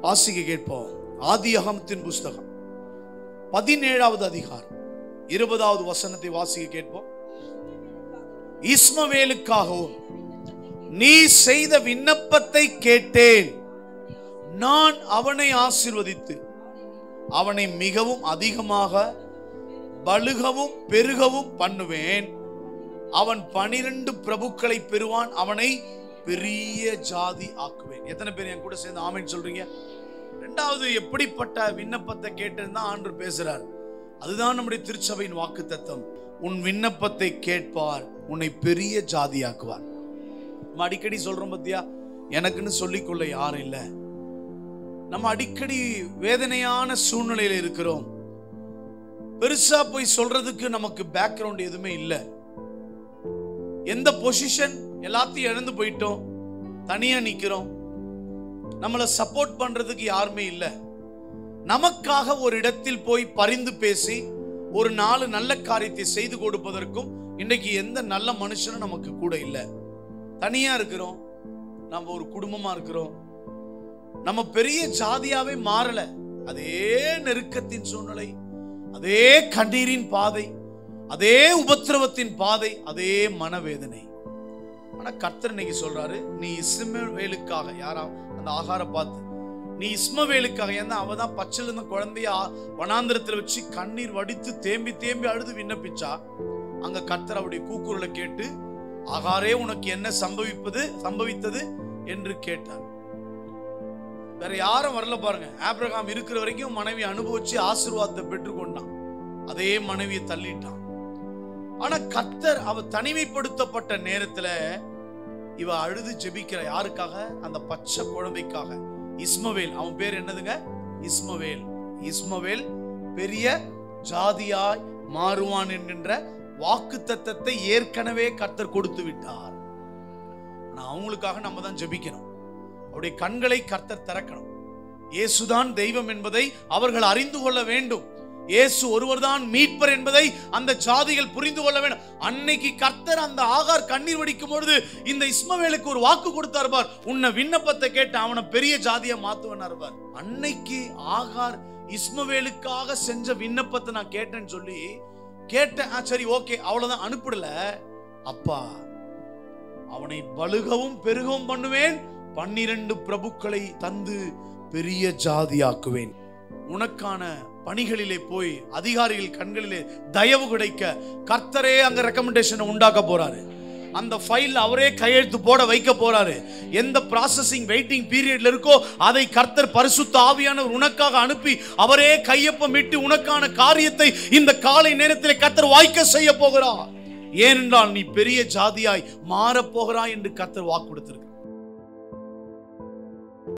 வாசிக்க கேட்போம். ஆதியாகமத்தின் புஸ்தகம் 17வது அதிகாரம் 20வது வசனத்தை வாசிக்க கேட்போம். இஸ்மவேலுக்காகவும் நீ செய்த விண்ணப்பத்தை கேட்டேன். நான் அவனை ஆசீர்வதித்து அவனை மிகவும் அதிகமாக பலுகவும் பெருகவும் பண்ணுவேன். அவன் 12 பிரபுக்களை பெறுவான். அவனை பெரிய ஜாதி ஆக்குவேன். எத்தனை பேர் என் கூட சேர்ந்து ஆமென் சொல்றீங்க? இரண்டாவது எப்படிப்பட்ட விண்ணப்பத்தை கேட்டேன்னு ஆண்டவர் பேசுறார். அதுதான் நம்முடைய திருச்சபையின் வாக்குத்தத்தம். உன் விண்ணப்பத்தை கேட்பார், உன்னை பெரிய ஜாதியாக்குவார். நம்ம அடிக்கடி சொல்றோம் பத்தியா, எனக்குன்னு சொல்லிக்கொள்ள யாரும் இல்லை. நம்ம அடிக்கடி வேதனையான சூழ்நிலையில இருக்கிறோம். பெருசா போய் சொல்றதுக்கு நமக்கு பேக்ரவுண்ட் எதுவுமே இல்லை. எந்த பொசிஷன், எல்லாத்தையும் இழந்து போயிட்டோம், தனியா நிக்கிறோம். நம்மளை சப்போர்ட் பண்றதுக்கு யாருமே இல்லை. நமக்காக ஒரு இடத்தில் போய் பரிந்து பேசி ஒரு 4 நல்ல காரியத்தை செய்து கொடுப்பதற்கும் இன்னைக்கு எந்த நல்ல மனுஷனும் நமக்கு கூட இல்லை. தனியா இருக்கிறோம். நம்ம ஒரு குடும்பமா இருக்கிறோம். நம்ம பெரிய ஜாதியாவே மாறல. அதே நெருக்கத்தின் சூழ்நிலை, அதே கண்ணீரின் பாதை, அதே உபத்திரவத்தின் பாதை, அதே மனவேதனை. ஆனா கர்த்தர் இன்னைக்கு சொல்றாரு, நீ இஸ்மவேலுக்காக, யாரா அந்த ஆகார பார்த்து, நீ இஸ்மவேலுக்காக, ஏன்னா அவதான் பச்சையில இருந்த குழந்தைய வனாந்திரத்துல வச்சு கண்ணீர் வடித்து தேம்பி தேம்பி அழுது விண்ணப்பிச்சா. அங்க கர்த்தர் அவருடைய கூக்குரலை கேட்டு, ஆகாரே உனக்கு என்ன சம்பவித்தது என்று கேட்டார். வேற யாரும் வரல பாருங்க. ஆபிரகாம் இருக்கிற வரைக்கும் மனைவி அனுபவிச்சு ஆசீர்வாதத்தை பெற்றுக்கொண்டான். அதே மனைவியை தள்ளிட்டான். ஆனா கர்த்தர் அவ தனிமைப்படுத்தப்பட்ட நேரத்துல இவ அழுது ஜெபிக்கிற. யாருக்காக? அந்த பச்சை குழந்தைக்காக. இஸ்மவேல், அவன் பேர் என்னதுங்க? இஸ்மவேல். இஸ்மவேல் பெரிய ஜாதியாய் மாறுவான் என்கின்ற வாக்குத்தத்தத்தை ஏற்கனவே கர்த்தர் கொடுத்து விட்டார். ஆனா அவங்களுக்காக நம்ம தான் ஜெபிக்கணும். அவருடைய கண்களை கர்த்தர் திறக்கணும். இயேசுதான் தெய்வம் என்பதை அவர்கள் அறிந்து கொள்ள வேண்டும். இயேசு ஒருவர்தான் மீட்பர் என்பதை அந்த ஜாதிகள் புரிந்து கொள்ள வேண்டும். அன்னைக்கு கர்த்தர் அந்த ஆகார் கண்ணீர் வடிக்கும் பொழுது இந்த இஸ்மவேலுக்கு ஒரு வாக்கு கொடுத்தார் பார், உன்னை விண்ணப்பத்தை கேட்டு அவனை பெரிய ஜாதியா மாத்துவனார் பார். அன்னைக்கு ஆகார் இஸ்மவேலுக்காக செஞ்ச விண்ணப்பத்தை நான் கேட்டேன்னு சொல்லி கேட்டேன். சரி, ஓகே, அவ்வளவுதான், அனுப்பிடல. அப்பா, அவனை பலுகவும் பெருகவும் பண்ணுவேன், 12 பிரபுக்களை தந்து பெரிய ஜாதியாக்குவேன். உனக்கான பணிகளிலே போய் அதிகாரிகள் கண்களிலே தயவு கிடைக்க கர்த்தரே அங்க ரெக்கமெண்டேஷனை உண்டாக்க போறாரு. அந்த ஃபைல் அவரே கையெழுத்து போட வைக்க போறாரு. எந்த ப்ராசஸிங் வெயிட்டிங் பீரியட்ல இருக்கோ அதை கர்த்தர் பரிசுத்த ஆவியானவர் உனக்காக அனுப்பி அவரே கையொப்பமிட்டு உனக்கான காரியத்தை இந்த காலை நேரத்தில் கர்த்தர் வாய்க்க செய்ய போகிறார். ஏனென்றால் நீ பெரிய ஜாதியாய் மாறப் போகிறாய் என்று கர்த்தர் வாக்கு கொடுத்திருக்கிறார்.